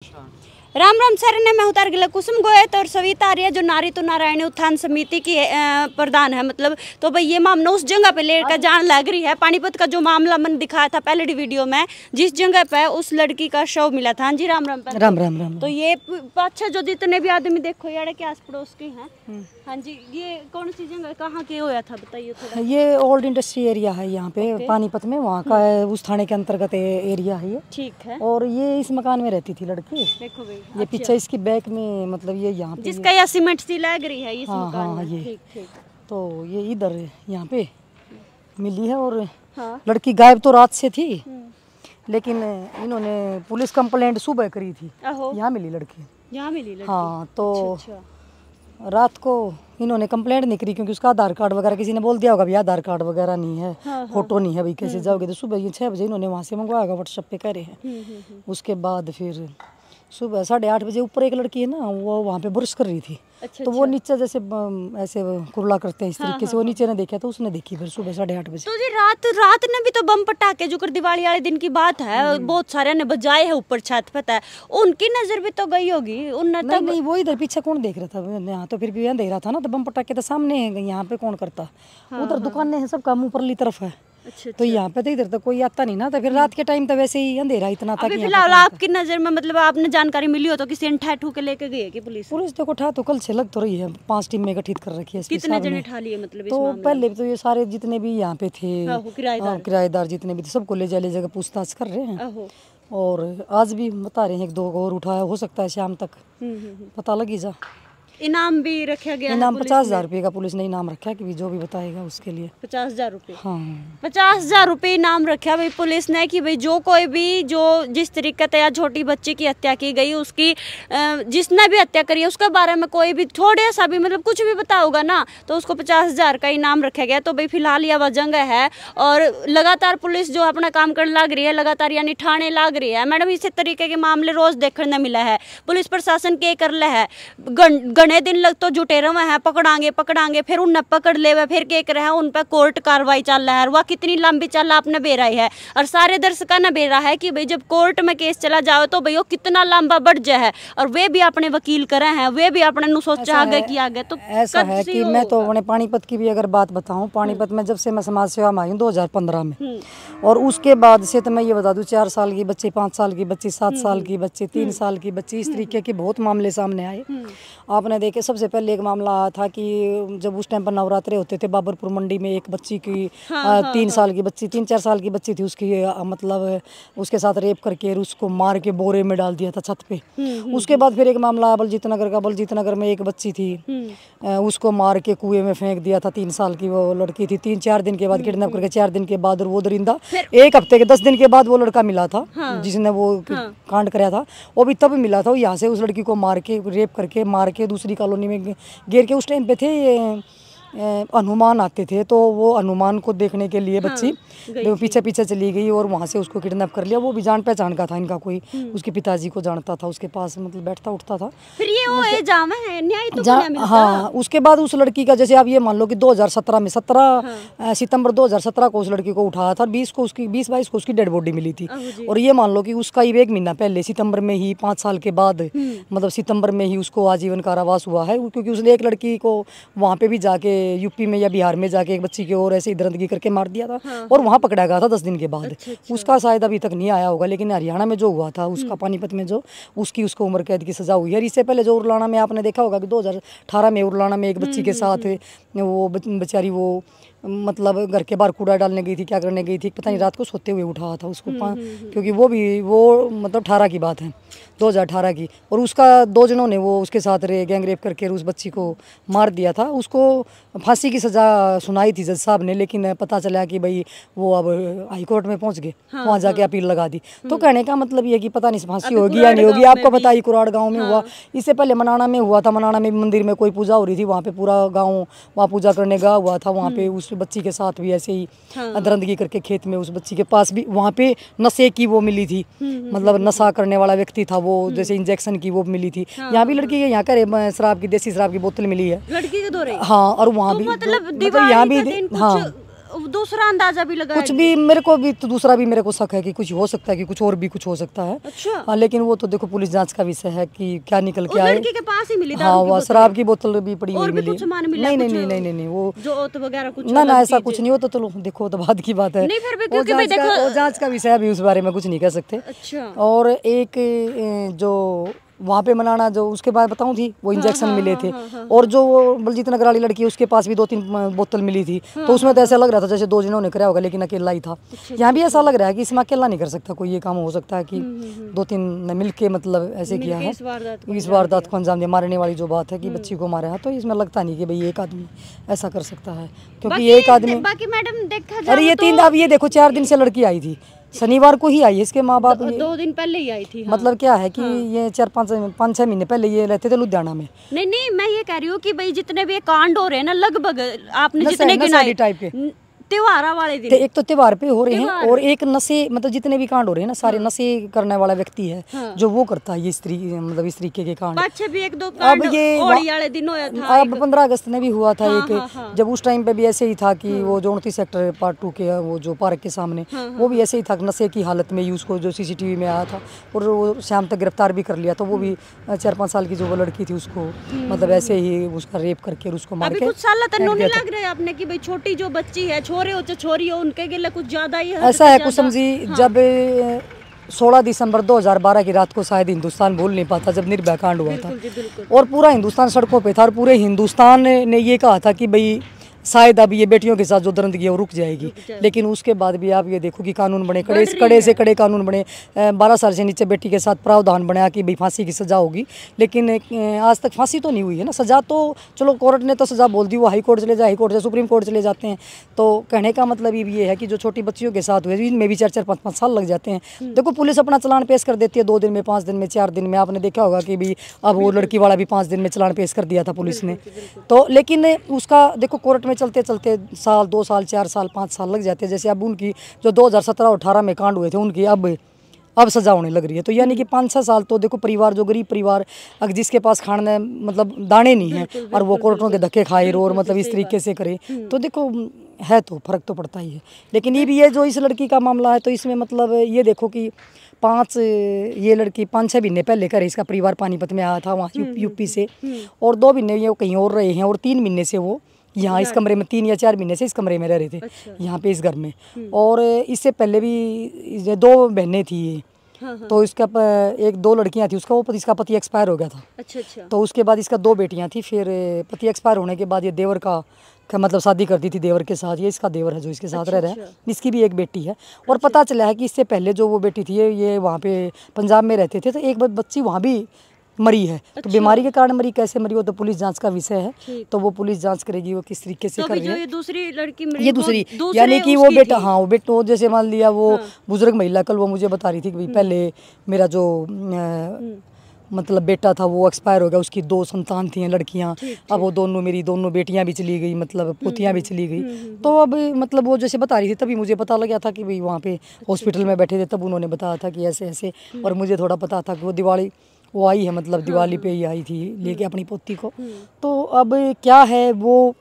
Ram Ram sir ने मैं उतार गिला कुसुम गोयत और सविता आर्य जो नारी तो नारायणी उत्थान समिति की प्रधान है। मतलब तो भाई ये मामला उस जगह पे लेकर जान लग रही है। पानीपत का जो मामला मैंने दिखाया था पहले वीडियो में, जिस जगह पे उस लड़की का शव मिला था। हाँ जी राम राम राम राम राम। तो ये पाछा जो जितने भी आदमी देखो यार के आस पड़ोस के हैं। हाँ जी, ये कौन सी जगह कहाँ के होया था बताइए थोड़ा। ये ओल्ड इंडस्ट्री एरिया है यहाँ पे पानीपत में, वहाँ का है, उस थाने के अंतर्गत एरिया है ये। ठीक है। और ये इस मकान में रहती थी लड़की। देखो भाई ये पीछे इसकी बैक में, मतलब ये यहाँ पे जिसका यह सीमेंट सी लग रही है इस मकान में। ये ठीक। तो ये इधर यहाँ पे मिली है और लड़की गायब तो रात से थी, लेकिन इन्होंने पुलिस कंप्लेंट सुबह करी थी। यहाँ मिली लड़की। यहाँ मिली लड़की। हाँ तो रात को इन्होंने कंप्लेंट नहीं करी क्योंकि उसका आधार कार्ड वगैरह किसी ने बोल दिया होगा भाई आधार कार्ड वगैरह नहीं है, फोटो नहीं है भाई कैसे जाओगे। तो सुबह ये 6 बजे इन्होंने वहाँ से मंगवाया होगा, व्हाट्सएप पे करे हैं। उसके बाद फिर सुबह 8:30 बजे ऊपर एक लड़की है ना, वो वहाँ पे ब्रश कर रही थी। तो वो नीचे जैसे ऐसे कुरला करते हैं इस तरीके से, वो नीचे ने देखा तो उसने देखी फिर सुबह 8:30 बजे। तो जी रात ने भी तो बम पटाखे, जो कर दिवाली वाले दिन की बात है, बहुत सारे ने बजाए है ऊपर छत पता है, उनकी नजर भी तो गई होगी। नहीं वो इधर पीछे कौन देख रहा था यहाँ, तो फिर भी अंधेरा था ना, तो बम पटाखे तो सामने है, यहाँ पे कौन करता। उधर दुकानें हैं सब काम ऊपरली तरफ है। तो यहाँ पे तो इधर तो कोई आता नहीं ना, तो फिर रात के टाइम तो वैसे ही अंधेरा इतना था। फिलहाल आपकी नजर में मतलब आपने जानकारी मिली हो तो किसी ने ठा के लेके गई है कि पुलिस देखो ठा तो कल से लग तो रही है, 5 टीम में गठित कर रखी है। कितने जने ठा लिए मतलब इस तो पहले तो ये सारे जितने भी यहाँ पे थे किराएदार जितने भी थे सबको ले जगह पूछताछ कर रहे हैं। और आज भी बता रहे हैं 1-2 और उठाया, हो सकता है शाम तक पता लगी जा। इनाम भी रखा गया, इनाम 50,000 रुपये का पुलिस ने इनाम रखा कि जो भी बताएगा उसके लिए 50,000 रुपये। हाँ 50,000 रुपये इनाम रखा भाई पुलिस ने कि भाई जो कोई भी जो जिस तरीके से या छोटी बच्ची की हत्या की गई, उसकी जिसने भी हत्या करी है उसके बारे में कोई भी थोड़ा सा भी मतलब कुछ भी पता होगा ना, तो उसको 50,000 का इनाम रखा गया। तो भाई फिलहाल यह वह जगह है और लगातार पुलिस जो अपना काम करने लग रही है, लगातार यानी ठाणे लग रही है। मैडम इसी तरीके के मामले रोज देखने मिला है। पुलिस प्रशासन के कर ले है घने दिन लग तो जुटे रहे हैं, पकड़ांगे फिर उन्हें पकड़ ले, फिर के कर है उन पर कोर्ट कार्रवाई चल रहा है। वह कितनी लंबी चल आपने बेरा है और सारे दर्शकों ने बेरा है कि भाई जब कोर्ट में केस चला जाओ तो भाई वो कितना लंबा बढ़ जाए। और वे भी अपने वकील करे हैं, वे भी अपने नु सोचा आगे किया आगे। तो ऐसा है कि मैं तो अपने पानीपत की भी अगर बात बताऊं, पानीपत में जब से मैं समाज सेवा में आई हूँ 2015 में, और उसके बाद से तो मैं ये बता दूं 4 साल की बच्ची, 5 साल की बच्ची, 7 साल की बच्ची, 3 साल की बच्ची, इस तरीके के बहुत मामले सामने आए। आपने देखे सबसे पहले एक मामला आया था कि जब उस टाइम पर नवरात्रे होते थे बाबरपुर मंडी में एक बच्ची की 3 साल की बच्ची, 3-4 साल की बच्ची थी, उसकी मतलब उसके साथ रेप करके उसको मार के बोरे में डाल दिया था छत पे। उसके बाद फिर एक मामला बलजीत नगर का, बलजीत नगर में एक बच्ची थी, उसको मार के कुएं में फेंक दिया था। 3 साल की वो लड़की थी। 3-4 दिन के बाद किडनैप करके 4 दिन के बाद, और वो दरिंदा 1 हफ्ते के 10 दिन के बाद वो लड़का मिला था जिसने वो कांड कराया था, वो भी तब मिला था। यहाँ से उस लड़की को मार के रेप करके मार के दूसरी कॉलोनी में घेर के, उस टाइम पे थे हनुमान आते थे, तो वो हनुमान को देखने के लिए बच्ची पीछे चली गई और वहाँ से उसको किडनैप कर लिया। वो भी जान पहचान का था इनका, कोई उसके पिताजी को जानता था, उसके पास मतलब बैठता उठता था। फिर ये वो जाम है न्याय तो मिलता। हाँ उसके बाद उस लड़की का जैसे आप ये मान लो कि 2017 में 17 सितंबर 2017 को उस लड़की को उठाया था, 20-22 को उसकी डेड बॉडी मिली थी। और ये मान लो कि उसका 1 महीना पहले सितंबर में ही 5 साल के बाद मतलब सितंबर में ही उसको आजीवन कारावास हुआ है, क्योंकि उसने एक लड़की को वहाँ पे भी जाके यूपी में या बिहार में जाके एक बच्ची की और ऐसे दरिंदगी करके मार दिया था। और वहाँ पकड़ा गया था 10 दिन के बाद। उसका शायद अभी तक नहीं आया होगा, लेकिन हरियाणा में जो हुआ था उसका, पानीपत में जो उसको उम्र कैद की सजा हुई है। इससे पहले जो उरलाना में आपने देखा होगा कि 2018 में उरलाना में एक बच्ची के साथ वो बेचारी वो मतलब घर के बाहर कूड़ा डालने गई थी, क्या करने गई थी पता नहीं, रात को सोते हुए उठाया था उसको, क्योंकि वो मतलब 18 की बात है, 2018 की। और उसका 2 जनों ने वो उसके साथ गैंग रेप करके उस बच्ची को मार दिया था। उसको फांसी की सज़ा सुनाई थी जज साहब ने, लेकिन पता चला कि भाई वो अब हाई कोर्ट में पहुंच गए, वहाँ जाके अपील लगा दी। तो कहने का मतलब ये कि पता नहीं फांसी होगी या नहीं होगी। आपको पता ही कुराड़ गाँव में हुआ, इससे पहले मनाना में हुआ था। मनाना में मंदिर में कोई पूजा हो रही थी, वहाँ पे पूरा गाँव वहाँ पूजा करने गया हुआ था। वहाँ पे उस बच्ची के साथ भी ऐसे ही दरिंदगी करके खेत में उस बच्ची के पास भी वहाँ पे नशे की वो मिली थी, मतलब नशा करने वाला व्यक्ति था वो, जैसे इंजेक्शन की वो मिली थी। यहाँ भी लड़की के यहाँ का शराब की, देसी शराब की बोतल मिली है लड़की के दौरे। हाँ और वहाँ भी मतलब यहाँ भी हाँ दूसरा अंदाजा भी लगाया? कुछ भी मेरे को भी तो दूसरा भी मेरे को शक है कि कुछ हो सकता है, कि कुछ और भी कुछ हो सकता है। अच्छा। हाँ, लेकिन वो तो देखो पुलिस जांच का विषय है कि क्या निकल के आए। लड़की के पास ही मिली हाँ, वो शराब की बोतल भी पड़ी हुई मिली। नहीं, वो जो ओत वगैरह कुछ ना ऐसा कुछ नहीं हो। तो चलो देखो, तो बाद की बात है। नहीं, फिर भी क्योंकि भाई देखो जांच का विषय अभी उस बारे में कुछ नहीं कह सकते। अच्छा। और एक जो वहाँ पे मनाना, जो उसके बाद बताऊँ थी, वो इंजेक्शन मिले थे। और जो वो बलजीत नगर वाली लड़की, उसके पास भी 2-3 बोतल मिली थी। तो उसमें तो ऐसा लग रहा था जैसे 2 जनों ने कराया होगा, लेकिन अकेला ही था। यहाँ भी ऐसा लग रहा है कि इसमें अकेला नहीं कर सकता कोई, ये काम हो सकता है कि 2-3 ने मिल के मतलब ऐसे किया है, इस वारदात को अंजाम दिया। मारने वाली जो बात है कि बच्ची को मारा है, तो इसमें लगता नहीं कि भाई एक आदमी ऐसा कर सकता है, क्योंकि एक आदमी। बाकी मैडम देखा अरे ये 3 अब ये देखो 4 दिन से लड़की आई थी, शनिवार को ही आई है। इसके माँ बाप 2 दिन पहले ही आई थी। हाँ। मतलब क्या है कि ये 4-5-6 महीने पहले ये रहते थे लुधियाना में। नहीं, मैं ये कह रही हूँ कि भाई जितने भी कांड हो रहे हैं ना, लगभग आपने जितने गिनाए टाइप के त्योहारा वाले दिन, एक तो त्योहार पे हो रहे हैं, और एक नशे, मतलब जितने भी कांड हो रहे हैं ना, सारे नशे करने वाला व्यक्ति है जो वो करता है ये मतलब इस तरीके के कांड। पाछे भी 1-2 कांड होली वाले दिन होया था। अब 15 अगस्त में भी हुआ था एक, जब उस टाइम पे भी ऐसे ही था कि वो जो 29 सेक्टर पार्ट 2 के वो जो पार्क के सामने, वो भी ऐसे ही था, नशे की हालत में ही उसको जो CCTV में आया था, और वो शाम तक गिरफ्तार भी कर लिया था। वो भी 4-5 साल की जो वो लड़की थी, उसको मतलब ऐसे ही उसका रेप करके उसको मार के। कुछ साल तक नहीं लग रहा है आपने कि भाई छोटी जो बच्ची है, छोरे हो चाहे छोरी हो, उनके लिए कुछ ज्यादा ही ऐसा है कुसुम जी। जब 16 दिसंबर 2012 की रात को शायद हिंदुस्तान भूल नहीं पाता, जब निर्भया कांड हुआ था, और पूरा हिंदुस्तान सड़कों पे था, और पूरे हिंदुस्तान ने ये कहा था कि भाई शायद अब ये बेटियों के साथ जो दरिंदगी है वो रुक जाएगी। लेकिन उसके बाद भी आप ये देखो कि कानून बने, कड़े से कड़े कानून बने। 12 साल से नीचे बेटी के साथ प्रावधान बनाया कि भाई फांसी की सज़ा होगी, लेकिन आज तक फांसी तो नहीं हुई है ना। सज़ा तो चलो कोर्ट ने तो सज़ा बोल दी, वो हाई कोर्ट चले जाए, हाई कोर्ट से सुप्रीम कोर्ट चले जाते हैं। तो कहने का मतलब ये है कि जो छोटी बच्चियों के साथ हुए, इनमें भी 4-4, 5-5 साल लग जाते हैं। देखो पुलिस अपना चलान पेश कर देती है 2 दिन में, 5 दिन में, 4 दिन में। आपने देखा होगा कि भाई अब वो लड़की वाला भी 5 दिन में चलान पेश कर दिया था पुलिस ने। तो लेकिन उसका देखो कोर्ट में चलते चलते साल, 2 साल, 4 साल, 5 साल लग जाते हैं। जैसे अब उनकी जो 2017-18 में कांड हुए थे, उनकी अब सजा होने लग रही है। तो यानी कि 5-6 साल तो देखो परिवार, जो गरीब परिवार, अगर जिसके पास खाने मतलब दाने नहीं है, और वो कोर्टों के धक्के खाए और मतलब इस तरीके से करे, तो देखो है तो फर्क तो पड़ता ही है। लेकिन ये भी है जो इस लड़की का मामला है, तो इसमें मतलब ये देखो कि ये लड़की 5-6 महीने पहले करे, इसका परिवार पानीपत में आया था वहाँ यूपी से, और 2 महीने ये कहीं और रहे हैं, और 3 महीने से वो यहाँ इस कमरे में, 3 या 4 महीने से इस कमरे में रह रहे थे। अच्छा। यहाँ पे इस घर में। और इससे पहले भी 2 बहनें थी ये। तो इसका 1-2 लड़कियाँ थी, इसका पति एक्सपायर हो गया था। अच्छा। तो उसके बाद इसका 2 बेटियाँ थी। फिर पति एक्सपायर होने के बाद ये देवर का मतलब शादी कर दी थी देवर के साथ। ये इसका देवर है जो इसके साथ रह रहा है। इसकी भी एक बेटी है। और पता चला है कि इससे पहले जो वो बेटी थी, ये वहाँ पे पंजाब में रहते थे, तो एक बच्ची वहाँ भी मरी है। तो बीमारी के कारण मरी, कैसे मरी वो तो पुलिस जांच का विषय है। तो वो पुलिस जांच करेगी वो किस तरीके से कर रही है। ये दूसरी लड़की मरी, ये दूसरी यानी कि वो बेटा, हाँ वो बेटा, वो जैसे मान लिया वो बुजुर्ग महिला, कल वो मुझे बता रही थी कि पहले मेरा जो मतलब बेटा था वो एक्सपायर हो गया, उसकी 2 संतान थी लड़कियां। अब वो मेरी दोनों बेटियां भी चली गई, मतलब पोतियां भी चली गई। तो अब मतलब वो जैसे बता रही थी, तभी मुझे पता लगा था कि भाई वहाँ पे हॉस्पिटल में बैठे थे, तब उन्होंने बताया था कि ऐसे ऐसे। और मुझे थोड़ा पता था कि वो दिवाली वो आई है, मतलब दिवाली पे ही आई थी लेके अपनी पोती को। तो अब क्या है वो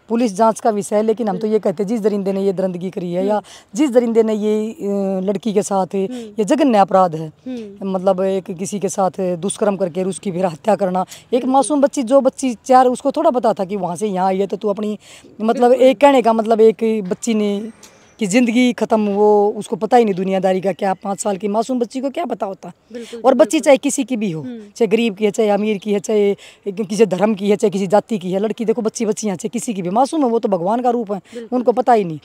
पुलिस जांच का विषय है। लेकिन हम तो ये कहते हैं जिस दरिंदे ने ये दरिंदगी करी है, या जिस दरिंदे ने ये लड़की के साथ ये जघन्य अपराध है, मतलब एक किसी के साथ दुष्कर्म करके उसकी फिर हत्या करना। एक मासूम बच्ची, जो बच्ची 4, उसको थोड़ा पता था कि वहाँ से यहाँ आई है, तो तू अपनी मतलब एक कहने का मतलब एक बच्ची ने कि ज़िंदगी ख़त्म, वो उसको पता ही नहीं दुनियादारी का क्या। 5 साल की मासूम बच्ची को क्या पता होता। और बच्ची चाहे किसी की भी हो, चाहे गरीब की है, चाहे अमीर की है, चाहे किसी धर्म की है, चाहे किसी जाति की है, लड़की देखो बच्चियाँ चाहे किसी की भी मासूम है, वो तो भगवान का रूप है, उनको पता ही नहीं।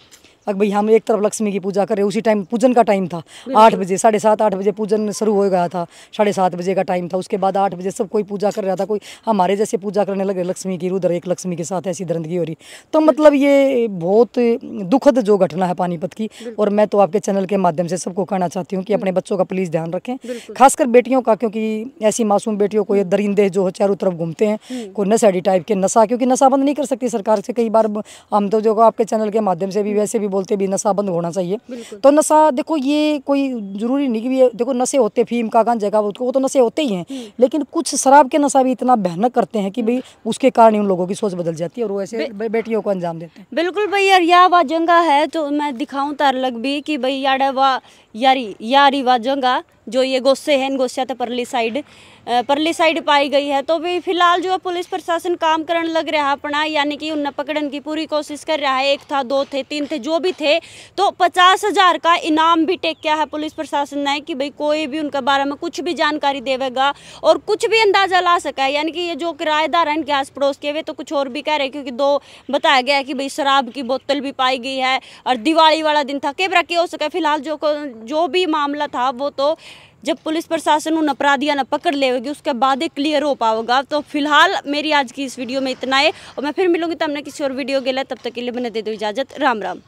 अब भाई हम एक तरफ लक्ष्मी की पूजा कर रहे, उसी टाइम पूजन का टाइम था। 8 बजे, 7:30-8 बजे पूजन शुरू हो गया था। 7:30 बजे का टाइम था। उसके बाद 8 बजे सब कोई पूजा कर रहा था, कोई हमारे जैसे पूजा करने लगे लक्ष्मी की। उधर एक लक्ष्मी के साथ ऐसी दरिंदगी हो रही। तो मतलब ये बहुत दुखद जो घटना है पानीपत की। और मैं तो आपके चैनल के माध्यम से सबको कहना चाहती हूँ कि अपने बच्चों का प्लीज़ ध्यान रखें, खासकर बेटियों का, क्योंकि ऐसी मासूम बेटियों को ये दरिंदे जो चारों तरफ घूमते हैं, कोई नशेड़ी टाइप के नशा, क्योंकि नशा बंद नहीं कर सकती सरकार से। कई बार हम तो जो आपके चैनल के माध्यम से भी वैसे भी बोलते भी नशा बंद होना चाहिए। तो नशा देखो ये कोई जरूरी नहीं कि देखो नशे होते फीम का गांजे का वो तो नशे होते ही हैं, लेकिन कुछ शराब के नशा भी इतना भयानक करते हैं कि भाई उसके कारण उन लोगों की सोच बदल जाती है और वो ऐसे बेटियों को अंजाम देते हैं। बिल्कुल भाई यार, या वा जंगा है तो मैं दिखाऊं तार लग भी कि भाई यार वा यारी वा जंगा जो ये गोस्से हैं, गोस्या तो परली साइड पाई गई है। तो भी फिलहाल जो पुलिस प्रशासन काम करने लग रहा है अपना, यानी कि उन्हें पकड़ने की पूरी कोशिश कर रहा है। 1 था 2 थे 3 थे जो भी थे, तो 50,000 का इनाम भी टेक किया है पुलिस प्रशासन ने कि भाई कोई भी उनके बारे में कुछ भी जानकारी देवेगा और कुछ भी अंदाजा ला सका है। यानी कि ये जो किराएदार हैं इनके आस पड़ोस के वे तो कुछ और भी कह रहे हैं, क्योंकि 2 बताया गया है कि भाई शराब की बोतल भी पाई गई है और दिवाली वाला दिन था, कैमरा क्या हो सका। फिलहाल जो भी मामला था वो तो जब पुलिस प्रशासन उन अपराधियों ने पकड़ लेगी उसके बाद ही क्लियर हो पाएगा। तो फिलहाल मेरी आज की इस वीडियो में इतना है और मैं फिर मिलूंगी तब किसी और वीडियो के लिए। तब तक के लिए मैंने दे दो इजाजत। राम राम।